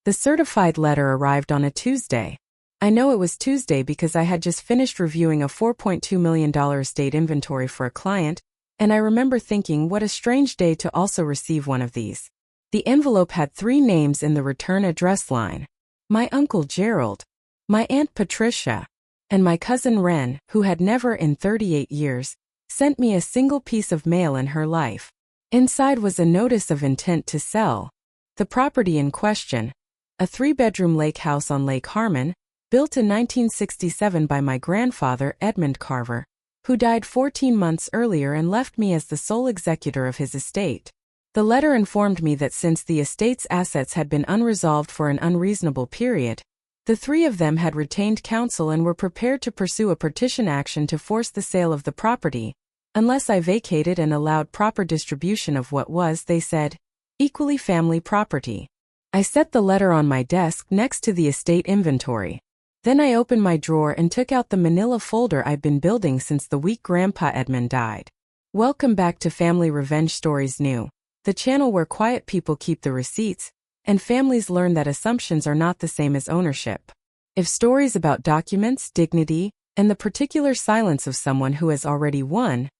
The certified letter arrived on a Tuesday. I know it was Tuesday because I had just finished reviewing a $4.2 million estate inventory for a client, and I remember thinking what a strange day to also receive one of these. The envelope had 3 names in the return address line: my Uncle Gerald, my Aunt Patricia, and my cousin Wren, who had never in 38 years sent me a single piece of mail in her life. Inside was a notice of intent to sell the property in question, a 3-bedroom lake house on Lake Harmon, built in 1967 by my grandfather Edmund Carver, who died 14 months earlier and left me as the sole executor of his estate. The letter informed me that since the estate's assets had been unresolved for an unreasonable period, the 3 of them had retained counsel and were prepared to pursue a petition action to force the sale of the property, unless I vacated and allowed proper distribution of what was, they said, equally family property. I set the letter on my desk next to the estate inventory. Then I opened my drawer and took out the manila folder I'd been building since the week Grandpa Edmund died. Welcome back to Family Revenge Stories New, the channel where quiet people keep the receipts, and families learn that assumptions are not the same as ownership. If stories about documents, dignity, and the particular silence of someone who has already won,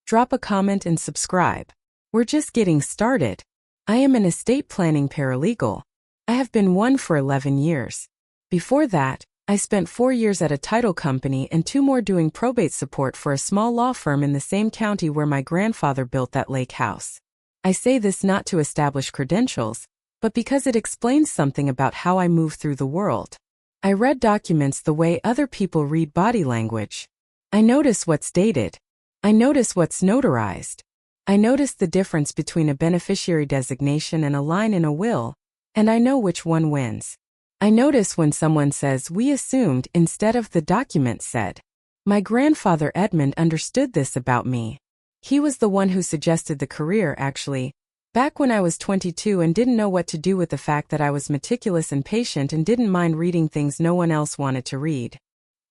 drop a comment and subscribe. We're just getting started. I am an estate planning paralegal. I have been one for 11 years. Before that, I spent 4 years at a title company and 2 more doing probate support for a small law firm in the same county where my grandfather built that lake house. I say this not to establish credentials, but because it explains something about how I move through the world. I read documents the way other people read body language. I notice what's dated. I notice what's notarized. I notice the difference between a beneficiary designation and a line in a will, and I know which one wins. I notice when someone says "we assumed" instead of "the document said." My grandfather Edmund understood this about me. He was the one who suggested the career, actually, back when I was 22 and didn't know what to do with the fact that I was meticulous and patient and didn't mind reading things no one else wanted to read.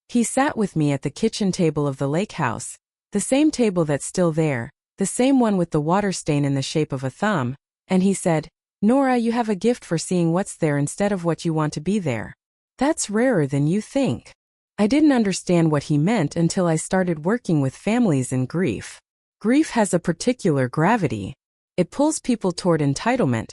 He sat with me at the kitchen table of the lake house, the same table that's still there, the same one with the water stain in the shape of a thumb, and he said, "Nora, you have a gift for seeing what's there instead of what you want to be there. That's rarer than you think." I didn't understand what he meant until I started working with families in grief. Grief has a particular gravity. It pulls people toward entitlement,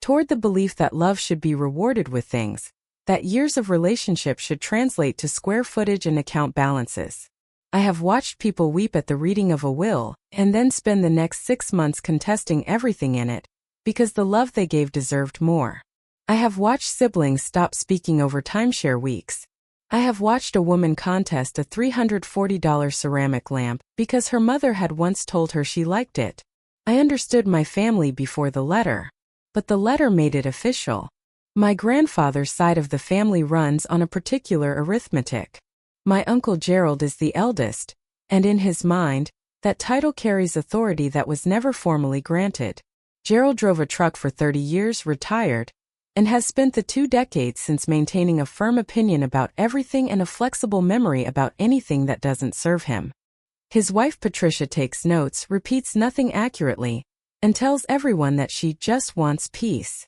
toward the belief that love should be rewarded with things, that years of relationship should translate to square footage and account balances. I have watched people weep at the reading of a will, and then spend the next 6 months contesting everything in it, because the love they gave deserved more. I have watched siblings stop speaking over timeshare weeks. I have watched a woman contest a $340 ceramic lamp because her mother had once told her she liked it. I understood my family before the letter, but the letter made it official. My grandfather's side of the family runs on a particular arithmetic. My Uncle Gerald is the eldest, and in his mind, that title carries authority that was never formally granted. Gerald drove a truck for 30 years, retired, and has spent the 2 decades since maintaining a firm opinion about everything and a flexible memory about anything that doesn't serve him. His wife Patricia takes notes, repeats nothing accurately, and tells everyone that she just wants peace.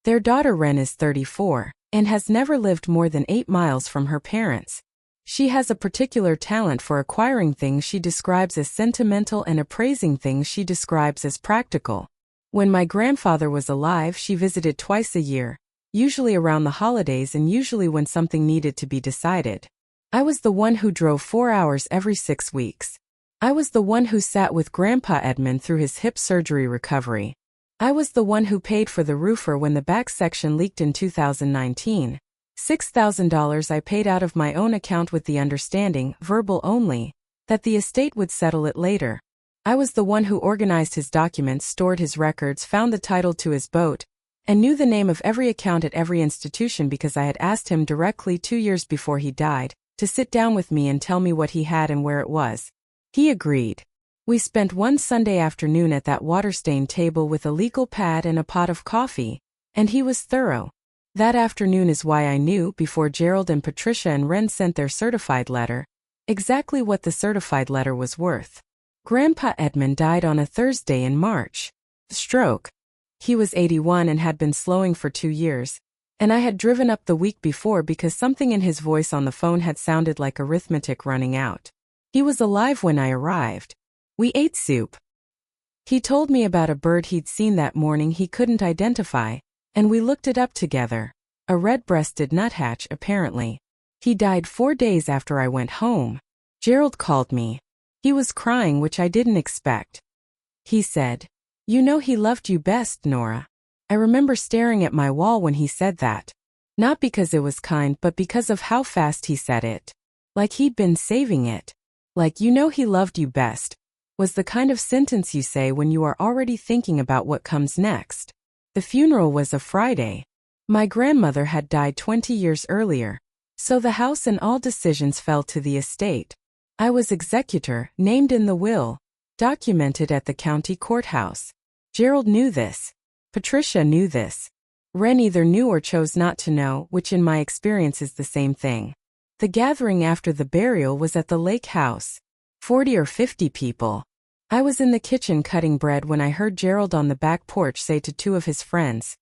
Their daughter Wren is 34, and has never lived more than 8 miles from her parents. She has a particular talent for acquiring things she describes as sentimental and appraising things she describes as practical. When my grandfather was alive, she visited twice a year, usually around the holidays and usually when something needed to be decided. I was the one who drove 4 hours every 6 weeks. I was the one who sat with Grandpa Edmund through his hip surgery recovery. I was the one who paid for the roofer when the back section leaked in 2019. $6,000 I paid out of my own account with the understanding, verbal only, that the estate would settle it later. I was the one who organized his documents, stored his records, found the title to his boat, and knew the name of every account at every institution because I had asked him directly 2 years before he died to sit down with me and tell me what he had and where it was. He agreed. We spent one Sunday afternoon at that water-stained table with a legal pad and a pot of coffee, and he was thorough. That afternoon is why I knew, before Gerald and Patricia and Wren sent their certified letter, exactly what the certified letter was worth. Grandpa Edmund died on a Thursday in March. Stroke. He was 81 and had been slowing for 2 years. And I had driven up the week before because something in his voice on the phone had sounded like arithmetic running out. He was alive when I arrived. We ate soup. He told me about a bird he'd seen that morning he couldn't identify, and we looked it up together. A red-breasted nuthatch, apparently. He died 4 days after I went home. Gerald called me. He was crying, which I didn't expect. He said, "You know he loved you best, Nora." I remember staring at my wall when he said that. Not because it was kind, but because of how fast he said it. Like he'd been saving it. Like, "You know he loved you best," was the kind of sentence you say when you are already thinking about what comes next. The funeral was a Friday. My grandmother had died 20 years earlier, so the house and all decisions fell to the estate. I was executor, named in the will, documented at the county courthouse. Gerald knew this. Patricia knew this. Ren either knew or chose not to know, which in my experience is the same thing. The gathering after the burial was at the lake house. 40 or 50 people. I was in the kitchen cutting bread when I heard Gerald on the back porch say to 2 of his friends,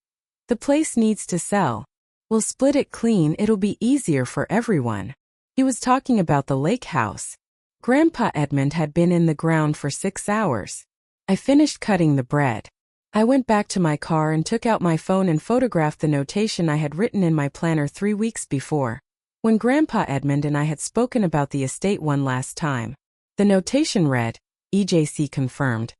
"The place needs to sell. We'll split it clean, it'll be easier for everyone." He was talking about the lake house. Grandpa Edmund had been in the ground for 6 hours. I finished cutting the bread. I went back to my car and took out my phone and photographed the notation I had written in my planner 3 weeks before, when Grandpa Edmund and I had spoken about the estate one last time. The notation read, "EJC confirmed.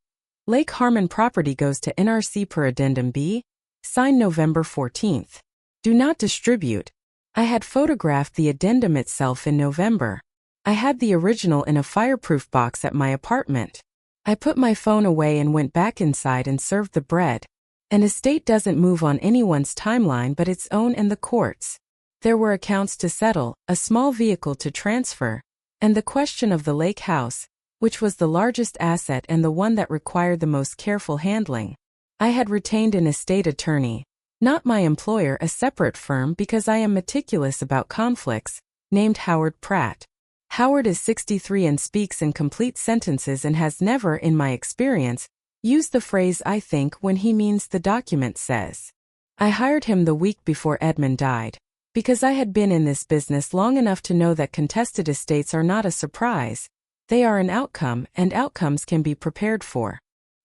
Lake Harmon property goes to NRC per addendum B, signed November 14th. Do not distribute." I had photographed the addendum itself in November. I had the original in a fireproof box at my apartment. I put my phone away and went back inside and served the bread. An estate doesn't move on anyone's timeline but its own and the court's. There were accounts to settle, a small vehicle to transfer, and the question of the lake house, which was the largest asset and the one that required the most careful handling. I had retained an estate attorney, not my employer, a separate firm because I am meticulous about conflicts, named Howard Pratt. Howard is 63 and speaks in complete sentences and has never, in my experience, used the phrase "I think" when he means "the document says." I hired him the week before Edmund died, because I had been in this business long enough to know that contested estates are not a surprise. They are an outcome, and outcomes can be prepared for.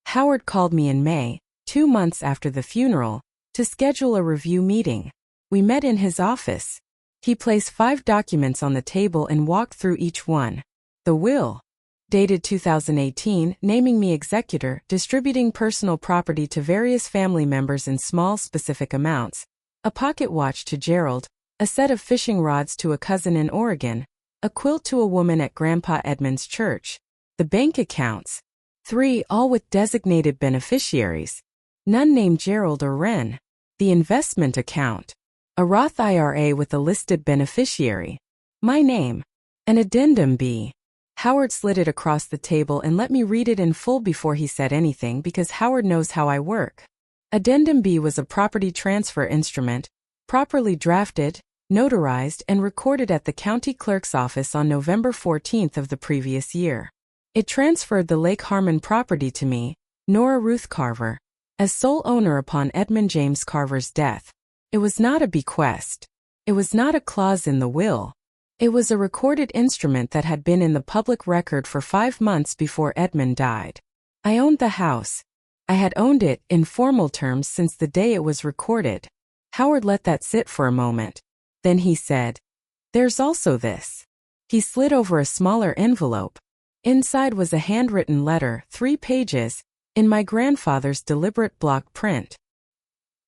Howard called me in May, 2 months after the funeral, to schedule a review meeting. We met in his office. He placed 5 documents on the table and walked through each one. The will, dated 2018, naming me executor, distributing personal property to various family members in small specific amounts, a pocket watch to Gerald, a set of fishing rods to a cousin in Oregon, a quilt to a woman at Grandpa Edmund's church, the bank accounts, 3 all with designated beneficiaries, none named Gerald or Ren, the investment account, a Roth IRA with a listed beneficiary, my name, an addendum B. Howard slid it across the table and let me read it in full before he said anything because Howard knows how I work. Addendum B was a property transfer instrument, properly drafted, notarized, and recorded at the county clerk's office on November 14th of the previous year. It transferred the Lake Harmon property to me, Nora Ruth Carver, as sole owner upon Edmund James Carver's death. It was not a bequest. It was not a clause in the will. It was a recorded instrument that had been in the public record for 5 months before Edmund died. I owned the house. I had owned it, in formal terms, since the day it was recorded. Howard let that sit for a moment. Then he said, "There's also this." He slid over a smaller envelope. Inside was a handwritten letter, 3 pages, in my grandfather's deliberate block print.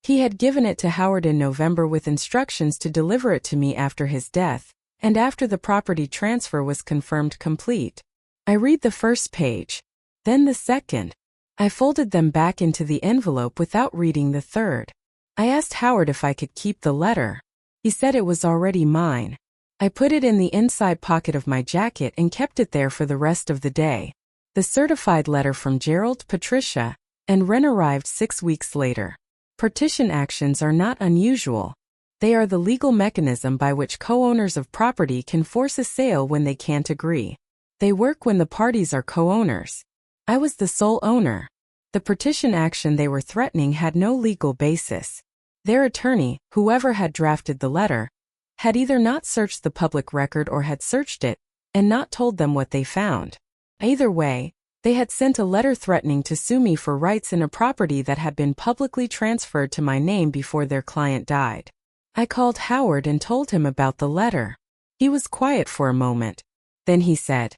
He had given it to Howard in November with instructions to deliver it to me after his death, and after the property transfer was confirmed complete. I read the first page, then the second. I folded them back into the envelope without reading the third. I asked Howard if I could keep the letter. He said it was already mine. I put it in the inside pocket of my jacket and kept it there for the rest of the day. The certified letter from Gerald, Patricia, and Ren arrived 6 weeks later. Partition actions are not unusual. They are the legal mechanism by which co-owners of property can force a sale when they can't agree. They work when the parties are co-owners. I was the sole owner. The partition action they were threatening had no legal basis. Their attorney, whoever had drafted the letter, had either not searched the public record or had searched it and not told them what they found. Either way, they had sent a letter threatening to sue me for rights in a property that had been publicly transferred to my name before their client died. I called Howard and told him about the letter. He was quiet for a moment. Then he said,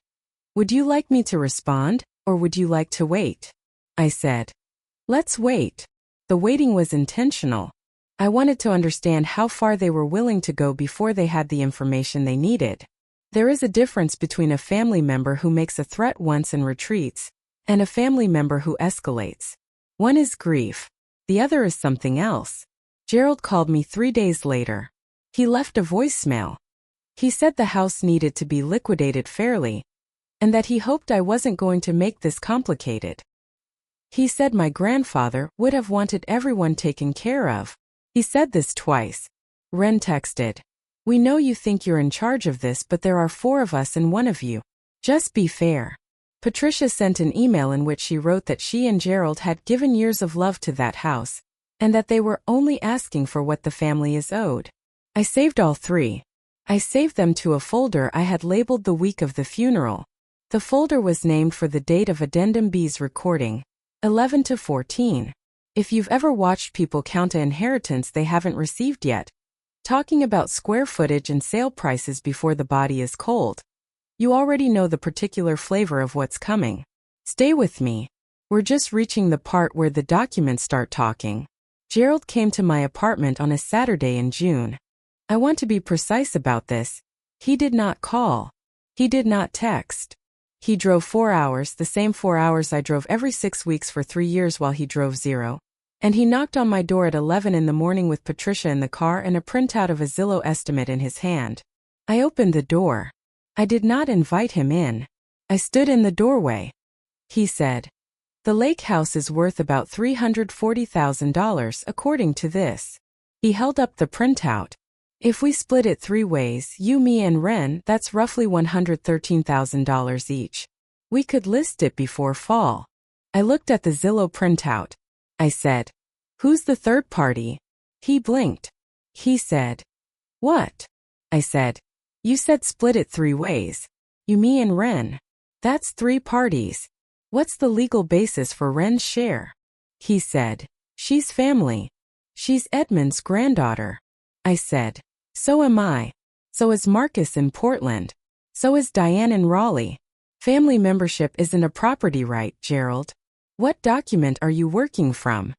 "Would you like me to respond, or would you like to wait?" I said, "Let's wait." The waiting was intentional. I wanted to understand how far they were willing to go before they had the information they needed. There is a difference between a family member who makes a threat once and retreats, and a family member who escalates. One is grief. The other is something else. Gerald called me 3 days later. He left a voicemail. He said the house needed to be liquidated fairly, and that he hoped I wasn't going to make this complicated. He said my grandfather would have wanted everyone taken care of. He said this twice. Ren texted, "We know you think you're in charge of this, but there are 4 of us and 1 of you. Just be fair." Patricia sent an email in which she wrote that she and Gerald had given years of love to that house, and that they were only asking for what the family is owed. I saved all 3. I saved them to a folder I had labeled the week of the funeral. The folder was named for the date of Addendum B's recording, 11/14. If you've ever watched people count an inheritance they haven't received yet, talking about square footage and sale prices before the body is cold, you already know the particular flavor of what's coming. Stay with me. We're just reaching the part where the documents start talking. Gerald came to my apartment on a Saturday in June. I want to be precise about this. He did not call. He did not text. He drove 4 hours, the same 4 hours I drove every 6 weeks for 3 years while he drove 0. And he knocked on my door at 11 in the morning with Patricia in the car and a printout of a Zillow estimate in his hand. I opened the door. I did not invite him in. I stood in the doorway. He said, "The lake house is worth about $340,000 according to this." He held up the printout. "If we split it 3 ways, you, me, and Ren, that's roughly $113,000 each. We could list it before fall." I looked at the Zillow printout. I said, "Who's the third party?" He blinked. He said, "What?" I said, "You said split it 3 ways. You, me, and Ren. That's 3 parties. What's the legal basis for Ren's share?" He said, "She's family. She's Edmund's granddaughter." I said, "So am I. So is Marcus in Portland. So is Diane in Raleigh. Family membership isn't a property right, Gerald. What document are you working from?"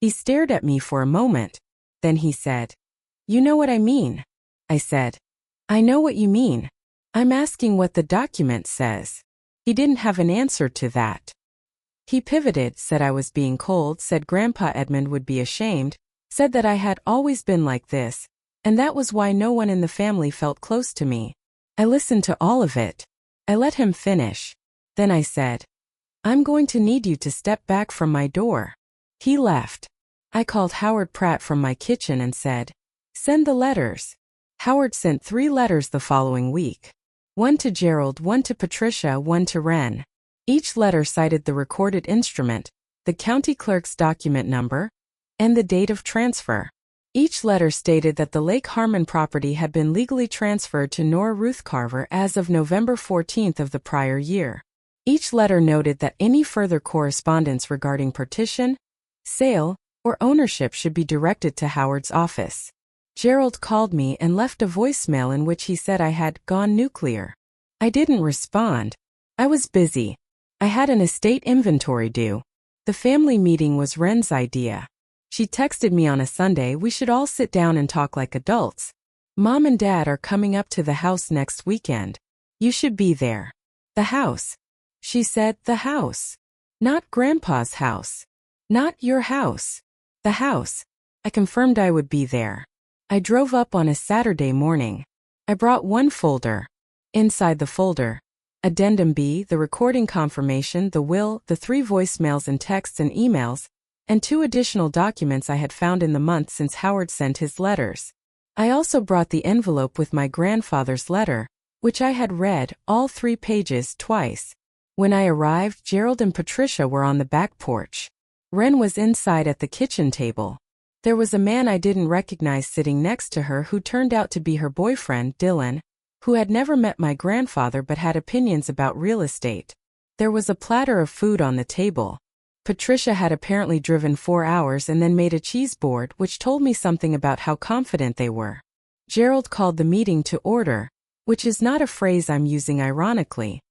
He stared at me for a moment. Then he said, "You know what I mean." I said, "I know what you mean. I'm asking what the document says." He didn't have an answer to that. He pivoted, said I was being cold, said Grandpa Edmund would be ashamed, said that I had always been like this, and that was why no one in the family felt close to me. I listened to all of it. I let him finish. Then I said, "I'm going to need you to step back from my door." He left. I called Howard Pratt from my kitchen and said, "Send the letters." Howard sent 3 letters the following week. 1 to Gerald, 1 to Patricia, 1 to Ren. Each letter cited the recorded instrument, the county clerk's document number, and the date of transfer. Each letter stated that the Lake Harmon property had been legally transferred to Nora Ruth Carver as of November 14th of the prior year. Each letter noted that any further correspondence regarding partition, sale, or ownership should be directed to Howard's office. Gerald called me and left a voicemail in which he said I had gone nuclear. I didn't respond. I was busy. I had an estate inventory due. The family meeting was Ren's idea. She texted me on a Sunday, "We should all sit down and talk like adults. Mom and Dad are coming up to the house next weekend. You should be there." The house. She said, "The house. Not Grandpa's house. Not your house. The house." I confirmed I would be there. I drove up on a Saturday morning. I brought 1 folder. Inside the folder, Addendum B, the recording confirmation, the will, the 3 voicemails and texts and emails, and 2 additional documents I had found in the month since Howard sent his letters. I also brought the envelope with my grandfather's letter, which I had read, all 3 pages, twice. When I arrived, Gerald and Patricia were on the back porch. Ren was inside at the kitchen table. There was a man I didn't recognize sitting next to her who turned out to be her boyfriend, Dylan, who had never met my grandfather but had opinions about real estate. There was a platter of food on the table. Patricia had apparently driven 4 hours and then made a cheese board, which told me something about how confident they were. Gerald called the meeting to order, which is not a phrase I'm using ironically.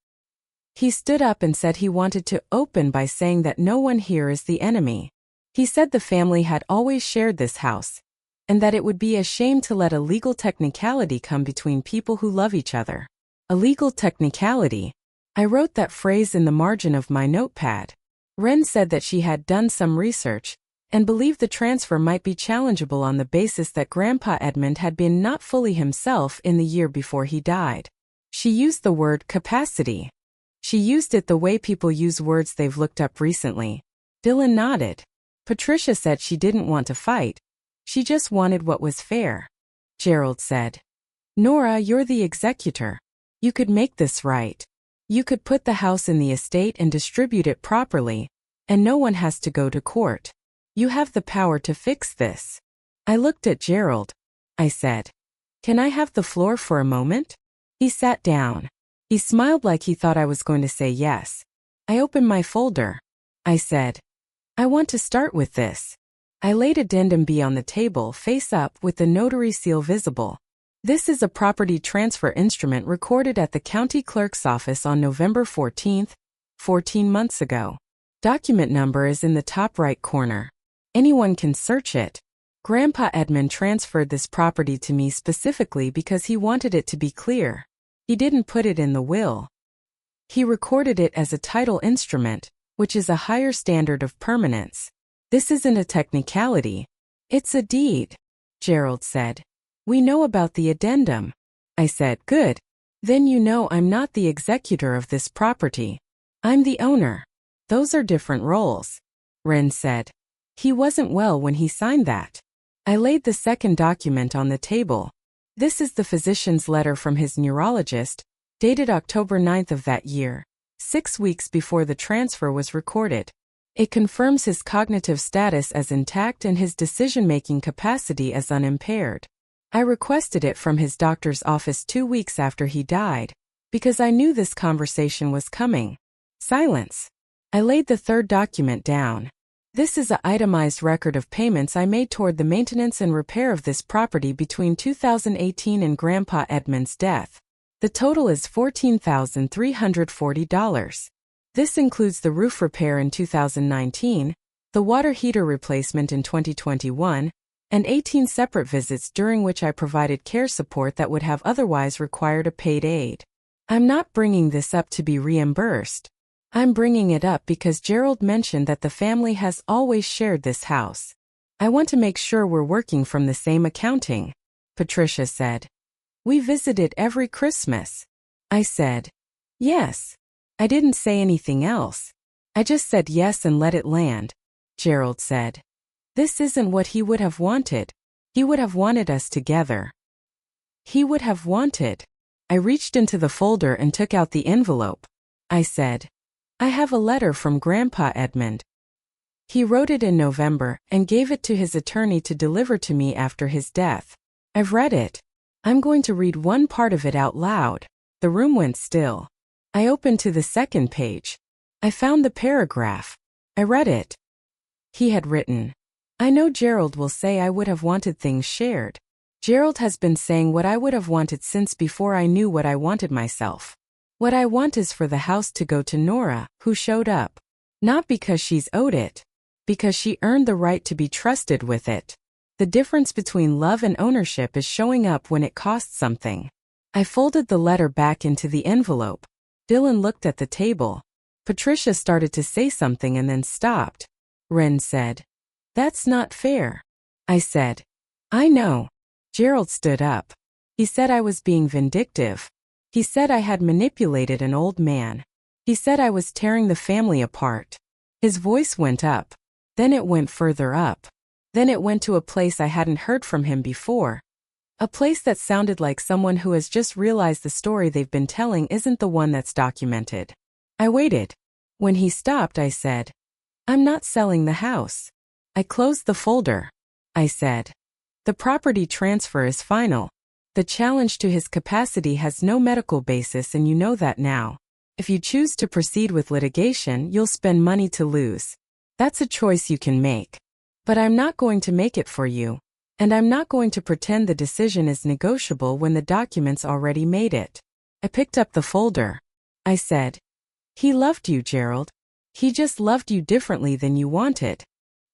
He stood up and said he wanted to open by saying that no one here is the enemy. He said the family had always shared this house, and that it would be a shame to let a legal technicality come between people who love each other. A legal technicality? I wrote that phrase in the margin of my notepad. Ren said that she had done some research and believed the transfer might be challengeable on the basis that Grandpa Edmund had been not fully himself in the year before he died. She used the word capacity. She used it the way people use words they've looked up recently. Dylan nodded. Patricia said she didn't want to fight. She just wanted what was fair. Gerald said, "Nora, you're the executor. You could make this right. You could put the house in the estate and distribute it properly, and no one has to go to court. You have the power to fix this." I looked at Gerald. I said, "Can I have the floor for a moment?" He sat down. He smiled like he thought I was going to say yes. I opened my folder. I said, "I want to start with this." I laid Addendum B on the table, face up, with the notary seal visible. This is a property transfer instrument recorded at the county clerk's office on November 14th, 14 months ago. Document number is in the top right corner. Anyone can search it. Grandpa Edmund transferred this property to me specifically because he wanted it to be clear. He didn't put it in the will. He recorded it as a title instrument, which is a higher standard of permanence. This isn't a technicality. It's a deed, Gerald said. We know about the addendum. I said, good. Then you know I'm not the executor of this property. I'm the owner. Those are different roles. Ren said. He wasn't well when he signed that. I laid the second document on the table. This is the physician's letter from his neurologist, dated October 9th of that year, 6 weeks before the transfer was recorded. It confirms his cognitive status as intact and his decision-making capacity as unimpaired. I requested it from his doctor's office 2 weeks after he died, because I knew this conversation was coming. Silence. I laid the third document down. This is an itemized record of payments I made toward the maintenance and repair of this property between 2018 and Grandpa Edmund's death. The total is $14,340. This includes the roof repair in 2019, the water heater replacement in 2021, and 18 separate visits during which I provided care support that would have otherwise required a paid aid. I'm not bringing this up to be reimbursed. I'm bringing it up because Gerald mentioned that the family has always shared this house. I want to make sure we're working from the same accounting, Patricia said. We visit it every Christmas. I said, yes. I didn't say anything else. I just said yes and let it land. Gerald said. This isn't what he would have wanted. He would have wanted us together. He would have wanted. I reached into the folder and took out the envelope. I said, I have a letter from Grandpa Edmund. He wrote it in November and gave it to his attorney to deliver to me after his death. I've read it. I'm going to read one part of it out loud. The room went still. I opened to the second page. I found the paragraph. I read it. He had written, I know Gerald will say I would have wanted things shared. Gerald has been saying what I would have wanted since before I knew what I wanted myself. What I want is for the house to go to Nora, who showed up. Not because she's owed it. Because she earned the right to be trusted with it. The difference between love and ownership is showing up when it costs something. I folded the letter back into the envelope. Dylan looked at the table. Patricia started to say something and then stopped. Ren said, That's not fair. I said, I know. Gerald stood up. He said I was being vindictive. He said I had manipulated an old man. He said I was tearing the family apart. His voice went up. Then it went further up. Then it went to a place I hadn't heard from him before. A place that sounded like someone who has just realized the story they've been telling isn't the one that's documented. I waited. When he stopped, I said, I'm not selling the house. I closed the folder. I said. The property transfer is final. The challenge to his capacity has no medical basis and you know that now. If you choose to proceed with litigation, you'll spend money to lose. That's a choice you can make. But I'm not going to make it for you. And I'm not going to pretend the decision is negotiable when the documents already made it. I picked up the folder. I said, he loved you, Gerald. He just loved you differently than you wanted.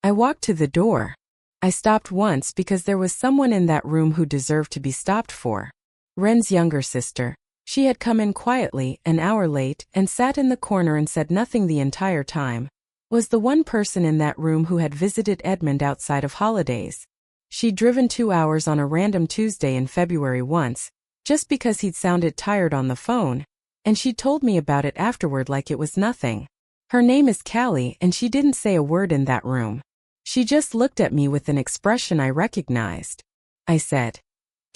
I walked to the door. I stopped once because there was someone in that room who deserved to be stopped for. Ren's younger sister. She had come in quietly, an hour late, and sat in the corner and said nothing the entire time. Was the one person in that room who had visited Edmund outside of holidays. She'd driven 2 hours on a random Tuesday in February once, just because he'd sounded tired on the phone, and she told me about it afterward like it was nothing. Her name is Callie, and she didn't say a word in that room. She just looked at me with an expression I recognized. I said,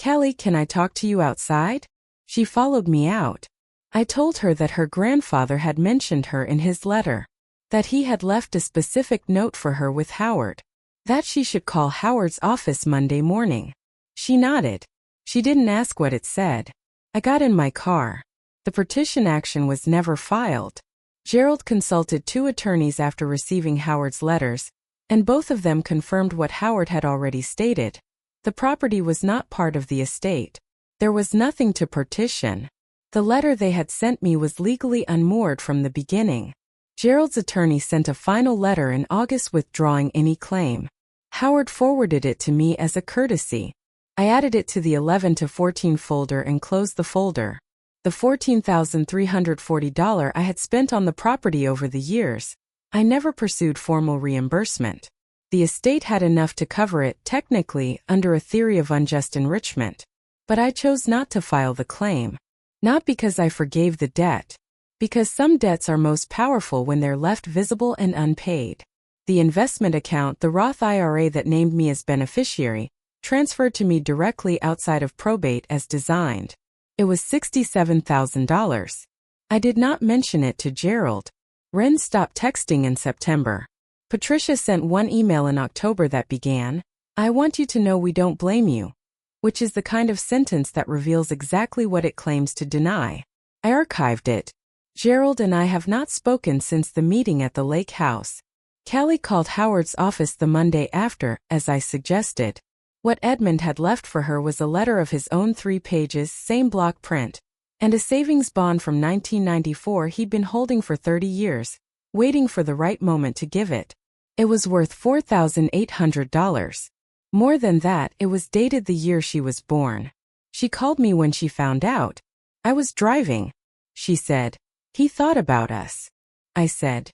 Callie, can I talk to you outside? She followed me out. I told her that her grandfather had mentioned her in his letter, that he had left a specific note for her with Howard, that she should call Howard's office Monday morning. She nodded. She didn't ask what it said. I got in my car. The petition action was never filed. Gerald consulted 2 attorneys after receiving Howard's letters, and both of them confirmed what Howard had already stated. The property was not part of the estate. There was nothing to partition. The letter they had sent me was legally unmoored from the beginning. Gerald's attorney sent a final letter in August withdrawing any claim. Howard forwarded it to me as a courtesy. I added it to the 11 to 14 folder and closed the folder. The $14,340 I had spent on the property over the years. I never pursued formal reimbursement. The estate had enough to cover it, technically, under a theory of unjust enrichment. But I chose not to file the claim. Not because I forgave the debt. Because some debts are most powerful when they're left visible and unpaid. The investment account, the Roth IRA that named me as beneficiary, transferred to me directly outside of probate as designed. It was $67,000. I did not mention it to Gerald. Ren stopped texting in September. Patricia sent one email in October that began, I want you to know we don't blame you. Which is the kind of sentence that reveals exactly what it claims to deny. I archived it. Gerald and I have not spoken since the meeting at the lake house. Callie called Howard's office the Monday after, as I suggested. What Edmund had left for her was a letter of his own 3 pages, same block print, and a savings bond from 1994 he'd been holding for 30 years, waiting for the right moment to give it. It was worth $4,800. More than that, it was dated the year she was born. She called me when she found out. I was driving. She said, he thought about us. I said,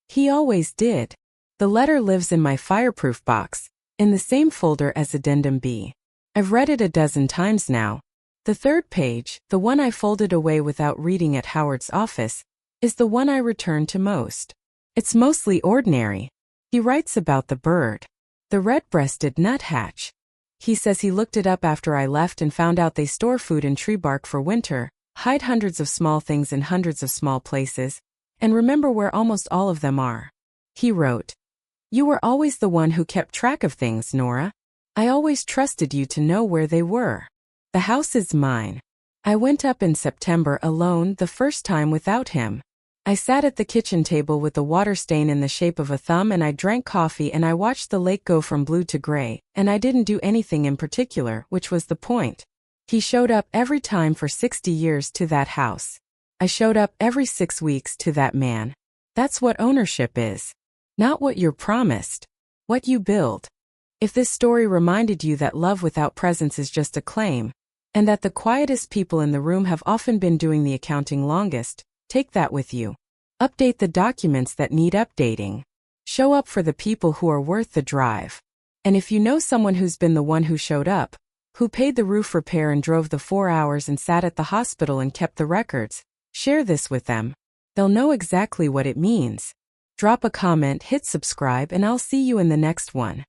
he always did. The letter lives in my fireproof box, in the same folder as Addendum B. I've read it a dozen times now. The 3rd page, the one I folded away without reading at Howard's office, is the one I return to most. It's mostly ordinary. He writes about the bird. The red-breasted nuthatch. He says he looked it up after I left and found out they store food in tree bark for winter, hide hundreds of small things in hundreds of small places, and remember where almost all of them are. He wrote, you were always the one who kept track of things, Nora. I always trusted you to know where they were. The house is mine. I went up in September alone the first time without him. I sat at the kitchen table with the water stain in the shape of a thumb and I drank coffee and I watched the lake go from blue to gray, and I didn't do anything in particular, which was the point. He showed up every time for 60 years to that house. I showed up every 6 weeks to that man. That's what ownership is. Not what you're promised. What you build. If this story reminded you that love without presence is just a claim, and that the quietest people in the room have often been doing the accounting longest, take that with you. Update the documents that need updating. Show up for the people who are worth the drive. And if you know someone who's been the one who showed up, who paid the roof repair and drove the 4 hours and sat at the hospital and kept the records, share this with them. They'll know exactly what it means. Drop a comment, hit subscribe, and I'll see you in the next one.